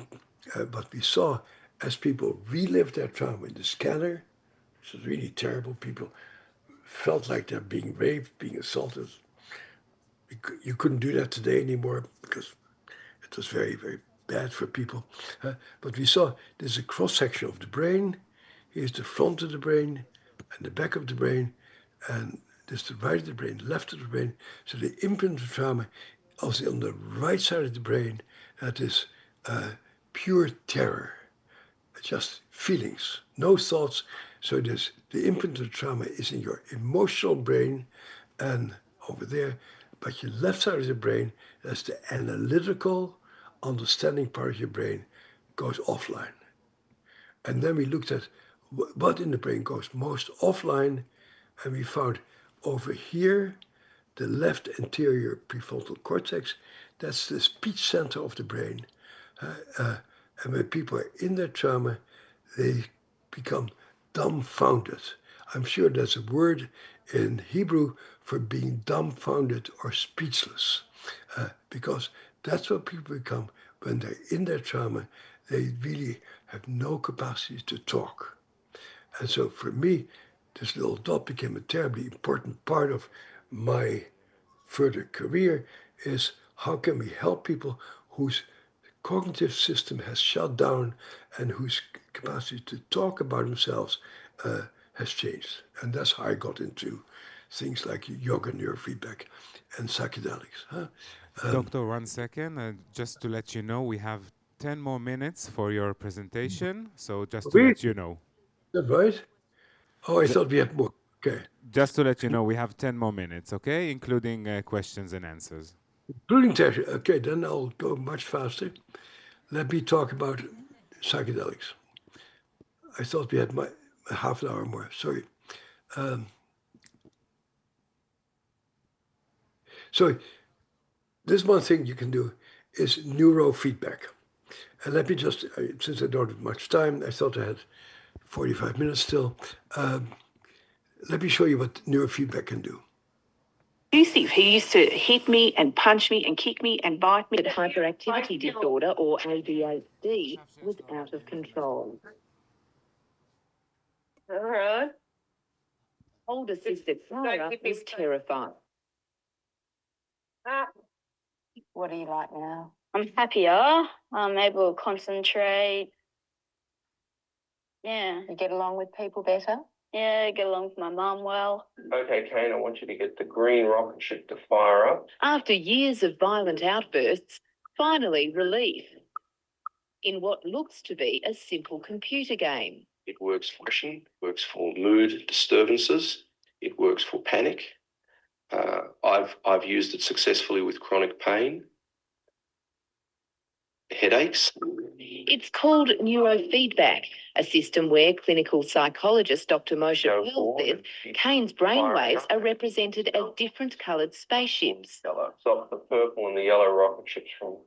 what we saw as people relived their trauma in the scanner, which was really terrible. People felt like they're being raped, being assaulted. You couldn't do that today anymore because it was very, very bad for people. But we saw there's a cross-section of the brain. Here's the front of the brain and the back of the brain. And there's the right of the brain, left of the brain. So the imprint of trauma also on the right side of the brain, that is pure terror, just feelings, no thoughts. So the imprint of trauma is in your emotional brain and over there, but your left side of the brain, that's the analytical, understanding part of your brain, goes offline. And then we looked at what in the brain goes most offline, and we found over here, the left anterior prefrontal cortex, that's the speech center of the brain. And when people are in their trauma, they become dumbfounded. I'm sure there's a word in Hebrew for being dumbfounded or speechless, because that's what people become when they're in their trauma. They really have no capacity to talk. And so for me, this little dot became a terribly important part of my further career, is how can we help people whose cognitive system has shut down and whose capacity to talk about themselves has changed. And that's how I got into things like yoga neurofeedback and psychedelics. Doctor, 1 second. Just to let you know, we have 10 more minutes for your presentation. So just to let you know. Is that right? Oh, I thought we had more. Okay. Just to let you know, we have 10 more minutes, okay? Including questions and answers. Including test. Okay, then I'll go much faster. Let me talk about psychedelics. I thought we had a half an hour more. Sorry. So this one thing you can do is neurofeedback. And let me just, since I don't have much time, I thought I had 45 minutes still. Let me show you what neurofeedback can do. Abusive. He used to hit me and punch me and kick me and bite me. The hyperactivity disorder, or ADHD, was out of control. Older sister Clara was terrified. What are you like now? I'm happier. I'm able to concentrate. Yeah. You get along with people better? Yeah, get along with my mum well. Okay, Kane, I want you to get the green rocket ship to fire up. After years of violent outbursts, finally relief in what looks to be a simple computer game. It works for aggression, works for mood disturbances, it works for panic. I've used it successfully with chronic pain, headaches. It's called neurofeedback, a system where clinical psychologist Dr. Moshe Pearl says Kane's brainwaves are represented as different coloured spaceships. Yellow. Stop the purple and the yellow rocket ships from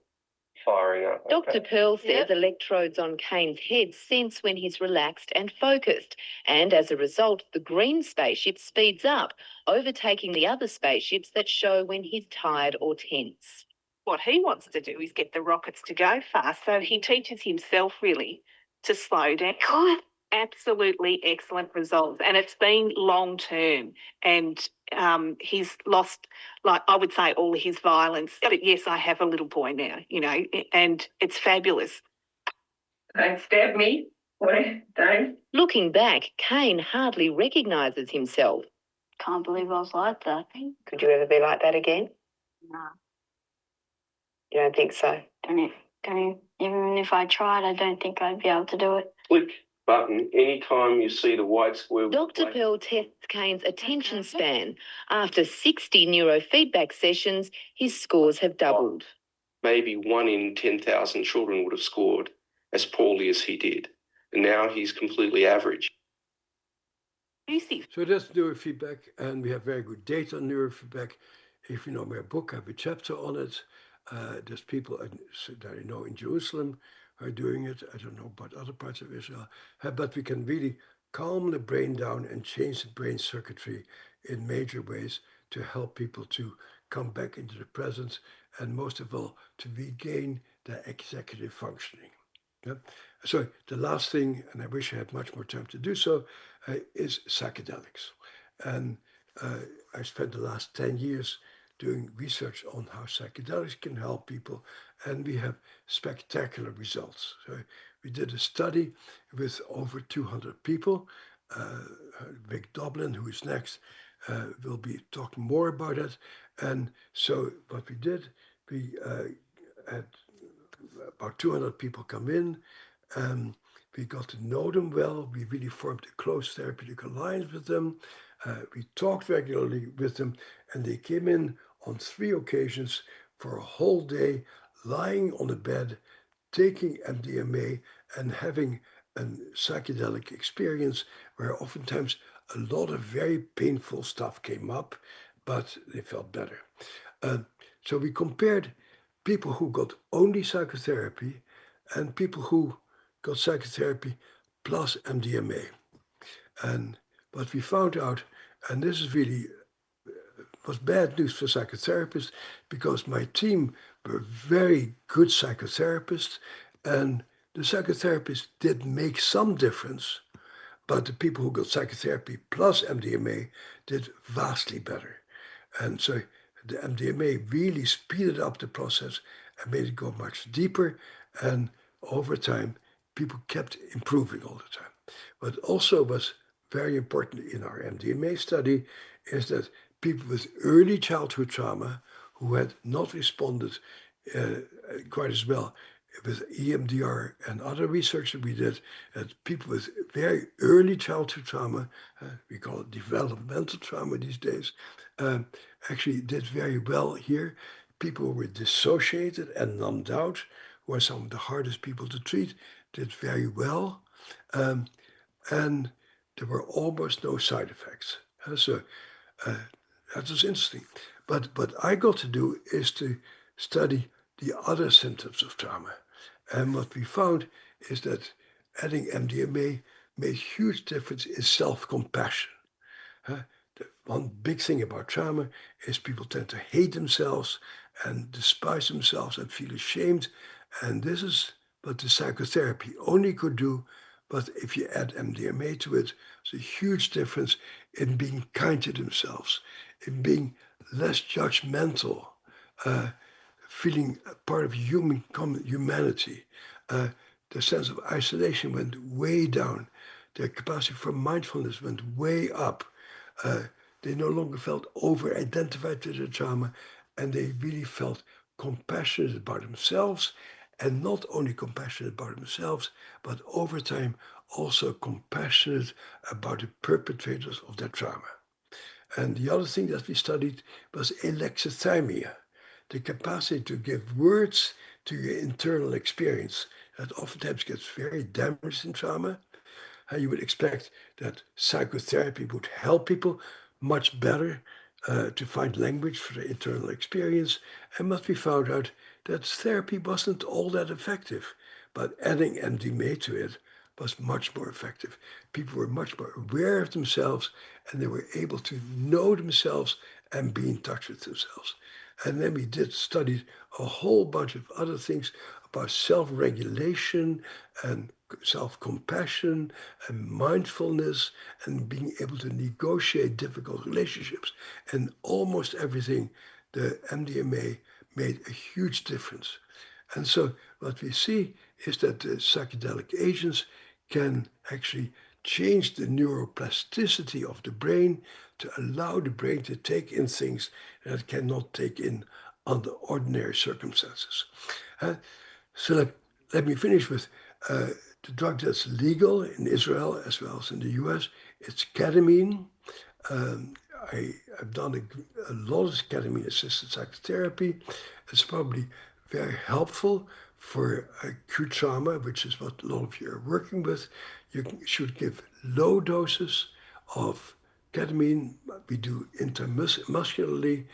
firing up. Dr. Pearl says electrodes on Kane's head sense when he's relaxed and focused, and as a result, the green spaceship speeds up, overtaking the other spaceships that show when he's tired or tense. What he wants to do is get the rockets to go fast, so he teaches himself really to slow down. God, absolutely excellent results, and it's been long term, and he's lost, like I would say, all his violence. But yes, I have a little boy now, you know, and it's fabulous. Don't stab me. Don't. Looking back, Kane hardly recognises himself. Can't believe I was like that. Could you ever be like that again? No. You don't think so? Don't even if I tried, I don't think I'd be able to do it. Click. button anytime you see the white square. Dr. Pearl tests Kane's attention span. After 60 neurofeedback sessions, his scores have doubled. Maybe 1 in 10,000 children would have scored as poorly as he did. And now he's completely average. So that's neurofeedback, and we have very good data on neurofeedback. If you know my book, I have a chapter on it. There's people that I know in Jerusalem are doing it. I don't know about other parts of Israel, but we can really calm the brain down and change the brain circuitry in major ways to help people to come back into the present, and most of all, to regain their executive functioning. Yeah? So the last thing, and I wish I had much more time to do so, is psychedelics. And I spent the last 10 years doing research on how psychedelics can help people, and we have spectacular results. So we did a study with over 200 people. Vic Doblin, who is next, will be talking more about it. And so what we did, we had about 200 people come in. We got to know them well. We really formed a close therapeutic alliance with them. We talked regularly with them, and they came in on 3 occasions for a whole day, lying on a bed, taking MDMA and having a psychedelic experience where oftentimes a lot of very painful stuff came up, but they felt better. So we compared people who got only psychotherapy and people who got psychotherapy plus MDMA. And what we found out, and this is really was bad news for psychotherapists, because my team were very good psychotherapists, and the psychotherapists did make some difference, but the people who got psychotherapy plus MDMA did vastly better. And so the MDMA really speeded up the process and made it go much deeper, and over time, people kept improving all the time. What also was very important in our MDMA study is that people with early childhood trauma who had not responded quite as well with EMDR and other research that we did, that people with very early childhood trauma, we call it developmental trauma these days, actually did very well here. People who were dissociated and numbed out, who are some of the hardest people to treat, did very well. And there were almost no side effects. So that was interesting. But what I got to do is to study the other symptoms of trauma. And what we found is that adding MDMA made huge difference in self-compassion. The one big thing about trauma is people tend to hate themselves and despise themselves and feel ashamed. And this is what the psychotherapy only could do. But if you add MDMA to it, there's a huge difference in being kind to themselves, in being less judgmental, feeling a part of humanity. The sense of isolation went way down. Their capacity for mindfulness went way up. They no longer felt over-identified with their trauma, and they really felt compassionate about themselves, and not only compassionate about themselves, but over time also compassionate about the perpetrators of their trauma. And the other thing that we studied was alexithymia, the capacity to give words to your internal experience that oftentimes gets very damaged in trauma. And you would expect that psychotherapy would help people much better to find language for their internal experience. And what we found out, that therapy wasn't all that effective, but adding MDMA to it was much more effective. People were much more aware of themselves, and they were able to know themselves and be in touch with themselves. And then we studied a whole bunch of other things about self-regulation and self-compassion and mindfulness and being able to negotiate difficult relationships. And almost everything, the MDMA made a huge difference. And so what we see is that the psychedelic agents can actually change the neuroplasticity of the brain to allow the brain to take in things that it cannot take in under ordinary circumstances. So let me finish with the drug that's legal in Israel as well as in the US. It's ketamine. I've done a lot of ketamine-assisted psychotherapy. It's probably very helpful for acute trauma, which is what a lot of you are working with. You should give low doses of ketamine. We do intramuscularly,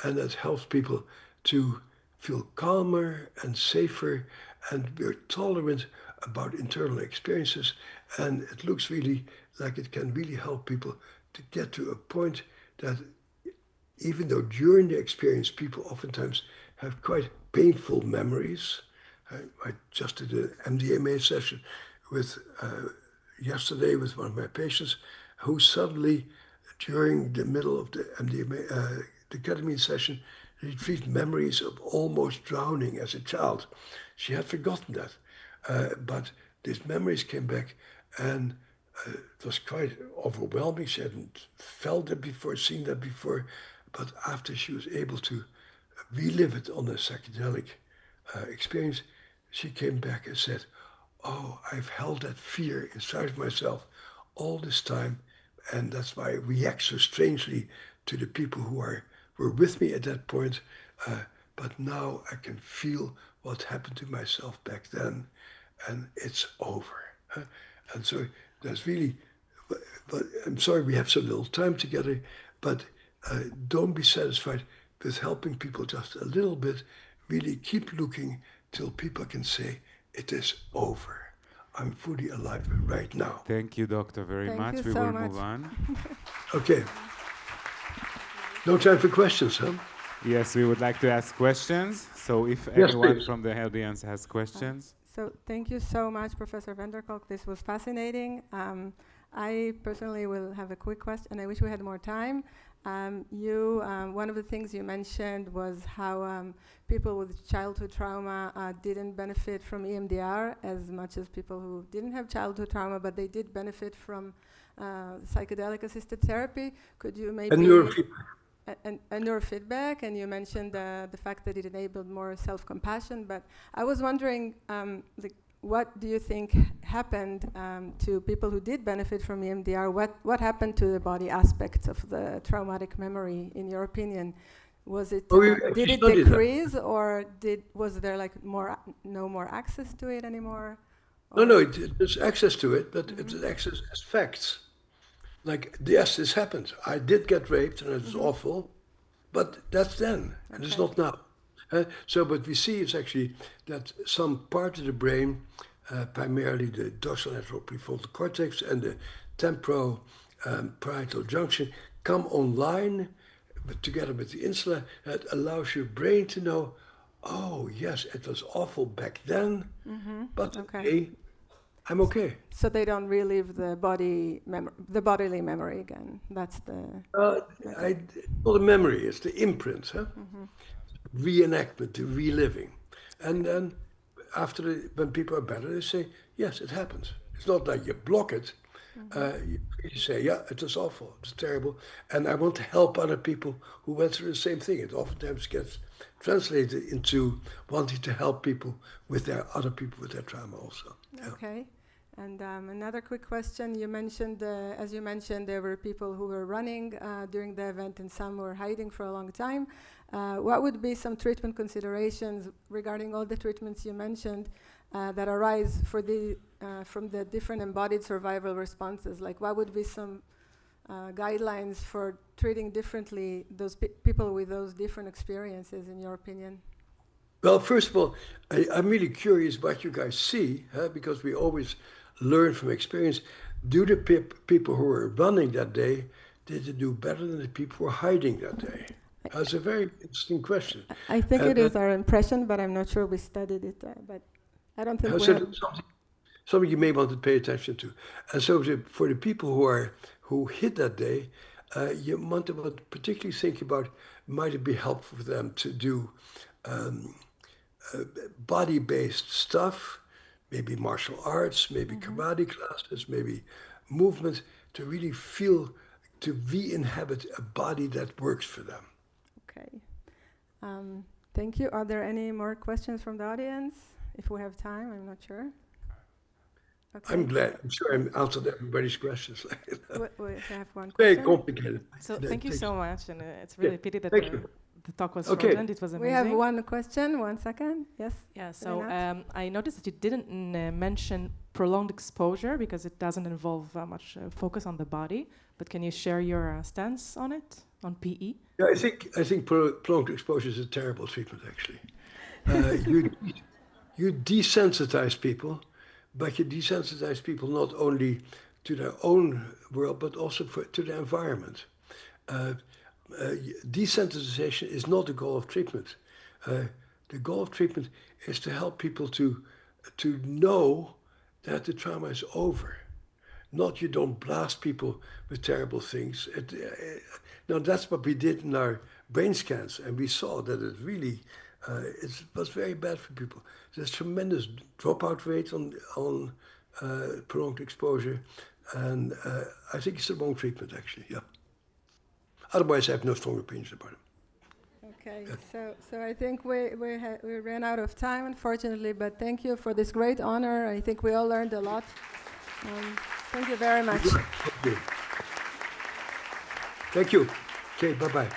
and that helps people to feel calmer and safer, and we're tolerant about internal experiences. And it looks really like it can really help people to get to a point that even though during the experience people oftentimes have quite painful memories. I just did an MDMA session with yesterday with one of my patients who suddenly, during the middle of the MDMA, the ketamine session, retrieved memories of almost drowning as a child. She had forgotten that, but these memories came back, and it was quite overwhelming. She hadn't felt it before, seen that before, but after she was able to relive it on a psychedelic experience, she came back and said, "Oh, I've held that fear inside of myself all this time, and that's why I react so strangely to the people who were with me at that point. But now I can feel what happened to myself back then, and it's over." And so there's really, but I'm sorry we have so little time together, but don't be satisfied with helping people just a little bit. Really keep looking till people can say, it is over. I'm fully alive right now. Thank you, Doctor, very much. We will move on. Okay. No time for questions, huh? Yes, we would like to ask questions. So if Yes, anyone please. from the audience has questions. So thank you so much, Professor Van Der Kolk. This was fascinating. I personally will have a quick question. I wish we had more time. One of the things you mentioned was how people with childhood trauma didn't benefit from EMDR as much as people who didn't have childhood trauma, but they did benefit from psychedelic-assisted therapy. Could you maybe... And neurofeedback. And neurofeedback, and you mentioned the fact that it enabled more self-compassion, but I was wondering, what do you think happened to people who did benefit from EMDR? What happened to the body aspects of the traumatic memory, in your opinion? Was it did it decrease, or was there like no more access to it anymore? No, there's access to it, but it's access as facts. Like, yes, this happened. I did get raped, and it was awful, but that's then, and it's not now. So what we see is actually that some part of the brain, primarily the dorsolateral prefrontal cortex and the temporoparietal junction, come online together with the insula. That allows your brain to know, oh, yes, it was awful back then, but okay, I'm okay. So they don't relive the bodily memory again. That's the... Not a memory, it's the imprint, reenactment, the reliving. And then when people are better, they say, yes, it happens. It's not like you block it. You say, yeah, it was awful, it's terrible. And I want to help other people who went through the same thing. It oftentimes gets translated into wanting to help people with other people with their trauma also. Okay. And another quick question. You mentioned, as you mentioned, there were people who were running during the event and some were hiding for a long time. What would be some treatment considerations regarding all the treatments you mentioned that arise from the different embodied survival responses? Like, what would be some guidelines for treating differently those people with those different experiences, in your opinion? Well, first of all, I'm really curious what you guys see, because we always learn from experience. Do the people who were running that day, did they do better than the people who were hiding that day? That's a very interesting question. I think it is our impression, but I'm not sure we studied it. But I don't think we have... Something you may want to pay attention to. And so for the people who hit that day, you want to particularly think about, might it be helpful for them to do body-based stuff, maybe martial arts, maybe karate classes, maybe movement, to really feel, to re-inhabit a body that works for them. Okay. Thank you. Are there any more questions from the audience? If we have time, I'm not sure. Okay. I'm glad. I'm sure I answered everybody's questions. We have one Very question. complicated. So thank you so much, and it's Yeah, really a pity that thank you. the talk was Okay. shortened. It was amazing. We have one question. 1 second. Yes. Yeah, so Renat? I noticed that you didn't mention prolonged exposure because it doesn't involve much focus on the body. But can you share your stance on it, on PE? Yeah, I think prolonged exposure is a terrible treatment, actually. You desensitize people, but you desensitize people not only to their own world, but also to the environment. Desensitization is not the goal of treatment. The goal of treatment is to help people to know that the trauma is over. Not you don't blast people with terrible things. Now that's what we did in our brain scans, and we saw that it really it was very bad for people. There's tremendous dropout rate on prolonged exposure, and I think it's the wrong treatment, actually. Yeah. Otherwise, I have no strong opinions about it. Okay, so I think we ran out of time, unfortunately, but thank you for this great honor. I think we all learned a lot. Thank you very much. Thank you. Thank you. Okay, bye-bye.